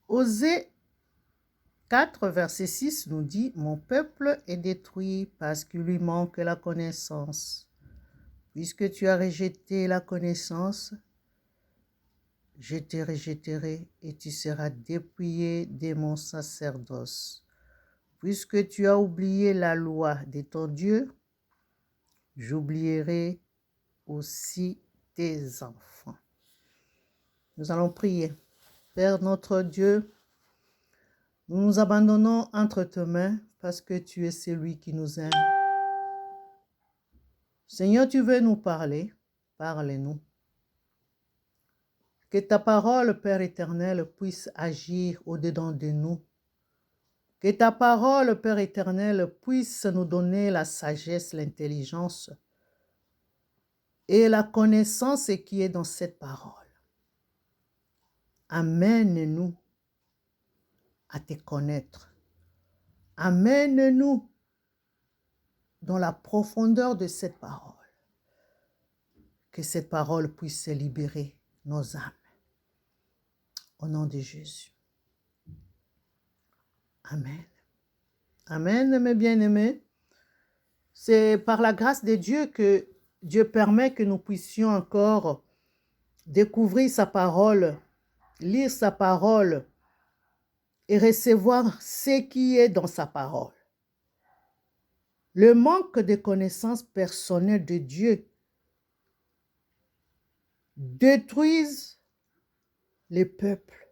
Osée 4, verset 6 nous dit « Mon peuple est détruit parce qu'il lui manque la connaissance. Puisque tu as rejeté la connaissance, je te rejetterai et tu seras dépouillé de mon sacerdoce. Puisque tu as oublié la loi de ton Dieu, j'oublierai aussi tes enfants. » Nous allons prier. Père notre Dieu, nous nous abandonnons entre tes mains parce que tu es celui qui nous aime. Seigneur, tu veux nous parler, parle-nous. Que ta parole, Père éternel, puisse agir au-dedans de nous. Que ta parole, Père éternel, puisse nous donner la sagesse, l'intelligence et la connaissance qui est dans cette parole. Amène-nous à te connaître. Amène-nous dans la profondeur de cette parole. Que cette parole puisse libérer nos âmes. Au nom de Jésus. Amen. Amen, mes bien-aimés. C'est par la grâce de Dieu que Dieu permet que nous puissions encore découvrir sa parole, lire sa parole et recevoir ce qui est dans sa parole. Le manque de connaissances personnelles de Dieu détruisent les peuples.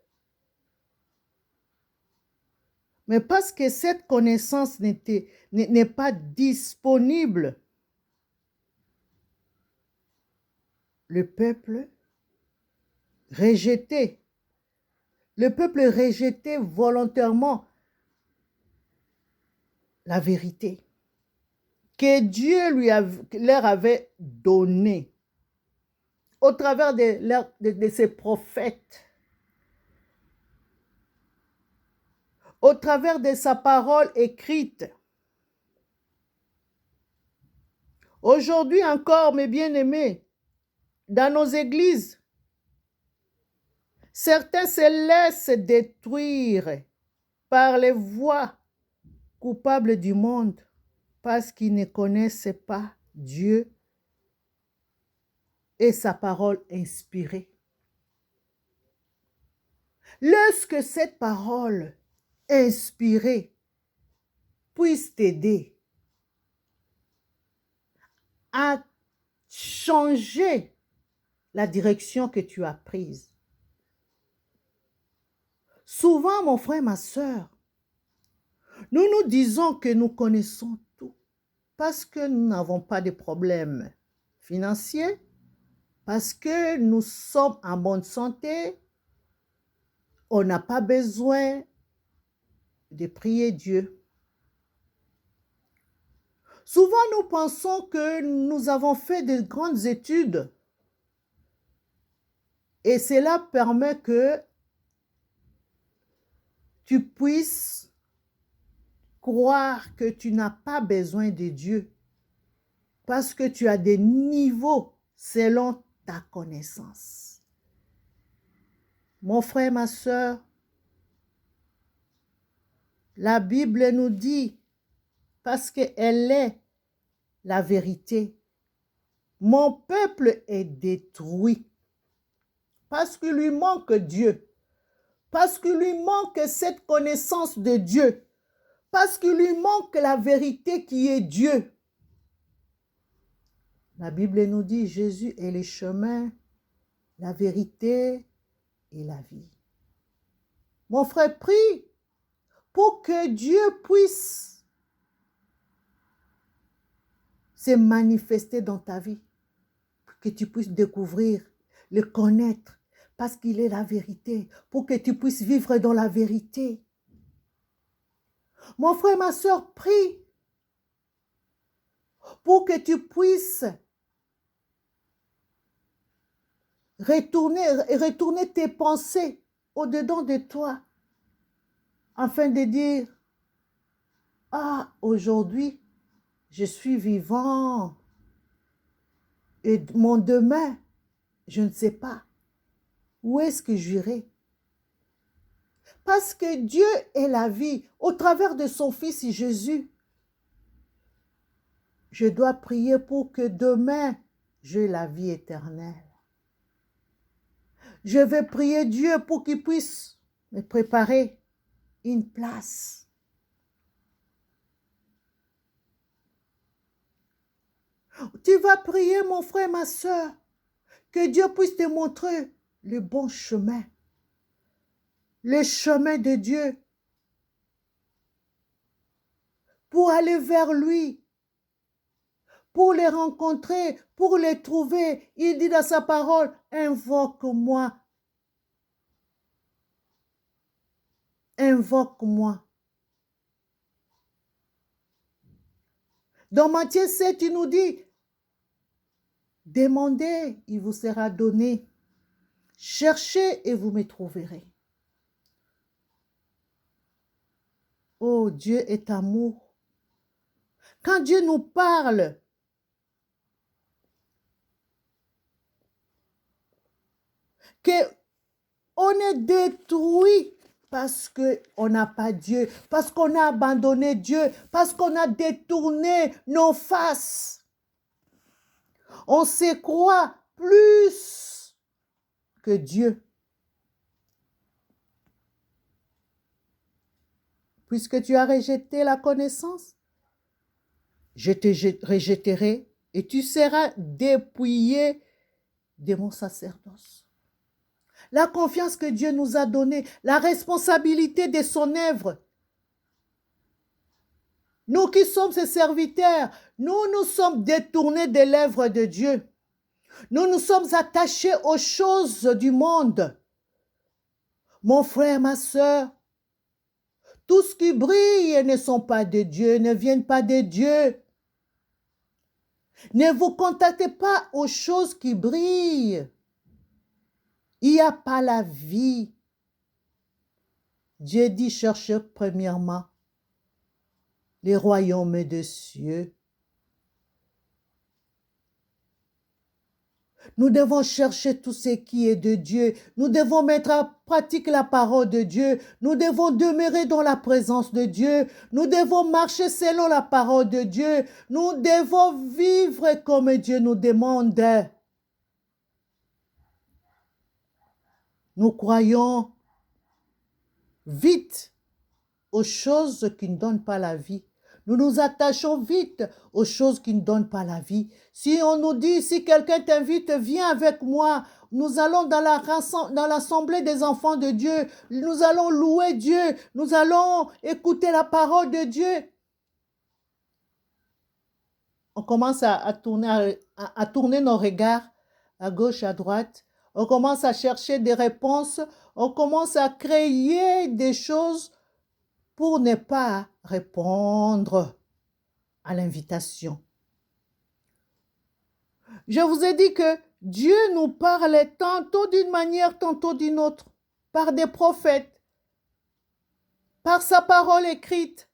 Mais parce que cette connaissance n'est pas disponible, le peuple rejetait volontairement la vérité que Dieu leur avait donnée au travers de ses prophètes, au travers de sa parole écrite. Aujourd'hui encore, mes bien-aimés, dans nos églises, certains se laissent détruire par les voies coupables du monde parce qu'ils ne connaissent pas Dieu et sa parole inspirée. Lorsque cette parole inspirée puisse t'aider à changer la direction que tu as prise. Souvent, mon frère, ma soeur, nous nous disons que nous connaissons tout parce que nous n'avons pas de problèmes financiers, parce que nous sommes en bonne santé, on n'a pas besoin de prier Dieu. Souvent, nous pensons que nous avons fait de grandes études et cela permet que tu puisses croire que tu n'as pas besoin de Dieu parce que tu as des niveaux selon ta connaissance. Mon frère, ma soeur, la Bible nous dit, parce qu'elle est la vérité, mon peuple est détruit parce qu'il lui manque Dieu, parce qu'il lui manque cette connaissance de Dieu, parce qu'il lui manque la vérité qui est Dieu. La Bible nous dit, Jésus est le chemin, la vérité et la vie. Mon frère, prie pour que Dieu puisse se manifester dans ta vie, pour que tu puisses découvrir, le connaître, parce qu'il est la vérité, pour que tu puisses vivre dans la vérité. Mon frère, ma soeur, prie pour que tu puisses retourner tes pensées au-dedans de toi, afin de dire, ah, aujourd'hui, je suis vivant, et mon demain, je ne sais pas. Où est-ce que j'irai? Parce que Dieu est la vie. Au travers de son Fils Jésus, je dois prier pour que demain, j'ai la vie éternelle. Je vais prier Dieu pour qu'il puisse me préparer une place. Tu vas prier, mon frère, ma soeur, que Dieu puisse te montrer le bon chemin, le chemin de Dieu, pour aller vers lui, pour les rencontrer, pour les trouver. Il dit dans sa parole, invoque-moi, invoque-moi. Dans Matthieu 7, il nous dit, demandez, il vous sera donné. Cherchez et vous me trouverez. Oh, Dieu est amour. Quand Dieu nous parle, qu'on est détruit parce qu'on n'a pas Dieu, parce qu'on a abandonné Dieu, parce qu'on a détourné nos faces. On se croit plus que Dieu. Puisque tu as rejeté la connaissance, je te rejetterai et tu seras dépouillé de mon sacerdoce. La confiance que Dieu nous a donnée, la responsabilité de son œuvre. Nous qui sommes ses serviteurs, nous sommes détournés de l'œuvre de Dieu. Nous sommes attachés aux choses du monde. Mon frère, ma soeur, tout ce qui brille ne sont pas de Dieu, ne viennent pas de Dieu. Ne vous contactez pas aux choses qui brillent. Il n'y a pas la vie. Dieu dit, cherchez premièrement les royaumes des cieux. Nous devons chercher tout ce qui est de Dieu. Nous devons mettre en pratique la parole de Dieu. Nous devons demeurer dans la présence de Dieu. Nous devons marcher selon la parole de Dieu. Nous devons vivre comme Dieu nous demande. Nous croyons vite aux choses qui ne donnent pas la vie. Nous nous attachons vite aux choses qui ne donnent pas la vie. Si on nous dit, si quelqu'un t'invite, viens avec moi. Nous allons dans l'assemblée des enfants de Dieu. Nous allons louer Dieu. Nous allons écouter la parole de Dieu. On commence à tourner nos regards à gauche, à droite. On commence à chercher des réponses. On commence à créer des choses pour ne pas répondre à l'invitation. Je vous ai dit que Dieu nous parlait tantôt d'une manière, tantôt d'une autre, par des prophètes, par sa parole écrite,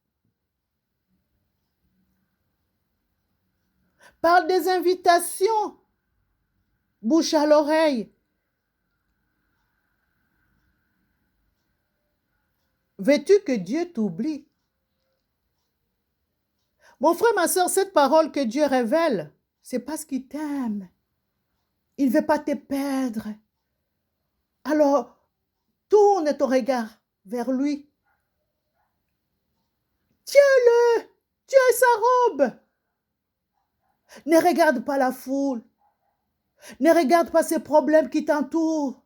par des invitations, bouche à l'oreille. Veux-tu que Dieu t'oublie? Mon frère, ma soeur, cette parole que Dieu révèle, c'est parce qu'il t'aime. Il ne veut pas te perdre. Alors, tourne ton regard vers lui. Tiens-le, tiens sa robe. Ne regarde pas la foule. Ne regarde pas ces problèmes qui t'entourent.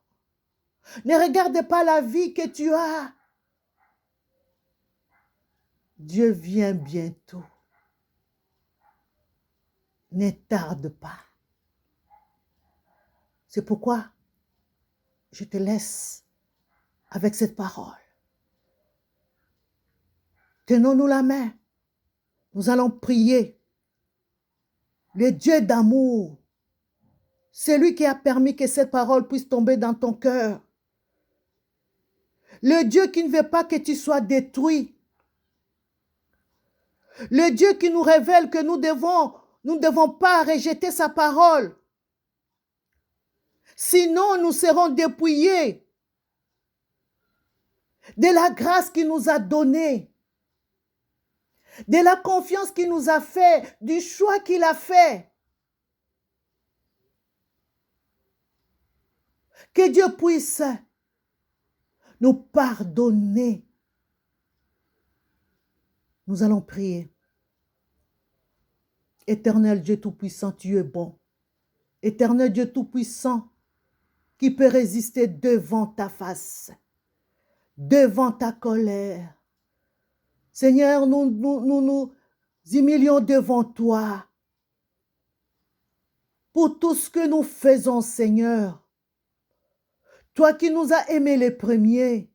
Ne regarde pas la vie que tu as. Dieu vient bientôt. Ne tarde pas. C'est pourquoi je te laisse avec cette parole. Tenons-nous la main. Nous allons prier. Le Dieu d'amour, c'est lui qui a permis que cette parole puisse tomber dans ton cœur. Le Dieu qui ne veut pas que tu sois détruit. Le Dieu qui nous révèle que nous ne devons pas rejeter sa parole. Sinon, nous serons dépouillés de la grâce qu'il nous a donnée, de la confiance qu'il nous a fait, du choix qu'il a fait. Que Dieu puisse nous pardonner. Nous allons prier. Éternel Dieu Tout-Puissant, tu es bon. Éternel Dieu Tout-Puissant, qui peut résister devant ta face, devant ta colère. Seigneur, nous humilions devant toi pour tout ce que nous faisons, Seigneur. Toi qui nous as aimés les premiers.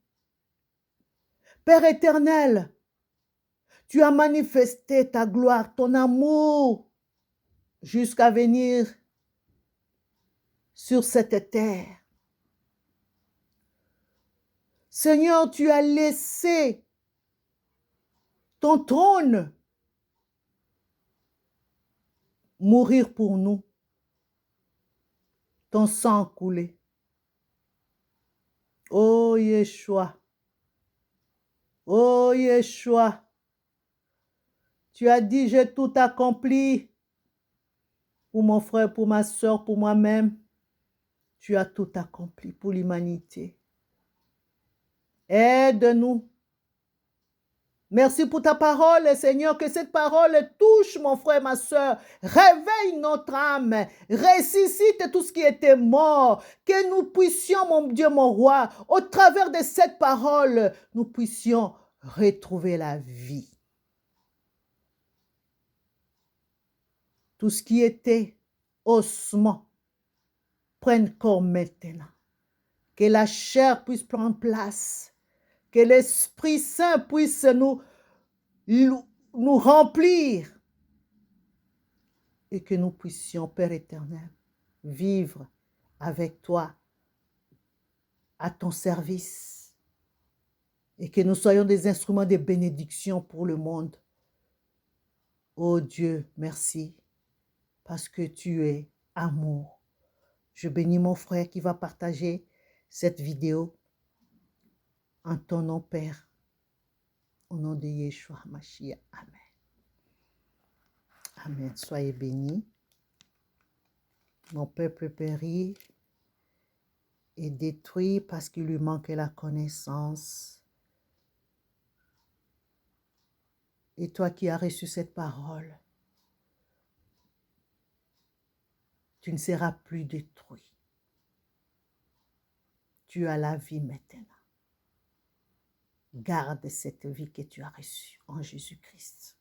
Père éternel, tu as manifesté ta gloire, ton amour, jusqu'à venir sur cette terre. Seigneur, tu as laissé ton trône mourir pour nous. Ton sang coulé. Oh Yeshua, oh Yeshua, tu as dit, j'ai tout accompli pour mon frère, pour ma soeur, pour moi-même. Tu as tout accompli pour l'humanité. Aide-nous. Merci pour ta parole, Seigneur, que cette parole touche mon frère, ma soeur, réveille notre âme, ressuscite tout ce qui était mort, que nous puissions, mon Dieu, mon roi, au travers de cette parole, nous puissions retrouver la vie. Tout ce qui était ossement prenne corps maintenant, que la chair puisse prendre place, que l'Esprit Saint puisse nous remplir et que nous puissions, Père éternel, vivre avec toi, à ton service, et que nous soyons des instruments de bénédiction pour le monde. Oh Dieu, merci, parce que tu es amour. Je bénis mon frère qui va partager cette vidéo en ton nom, Père, au nom de Yeshua Mashiach. Amen. Amen. Soyez bénis. Mon peuple périt et détruit parce qu'il lui manque la connaissance. Et toi qui as reçu cette parole, tu ne seras plus détruit. Tu as la vie maintenant. Garde cette vie que tu as reçue en Jésus-Christ.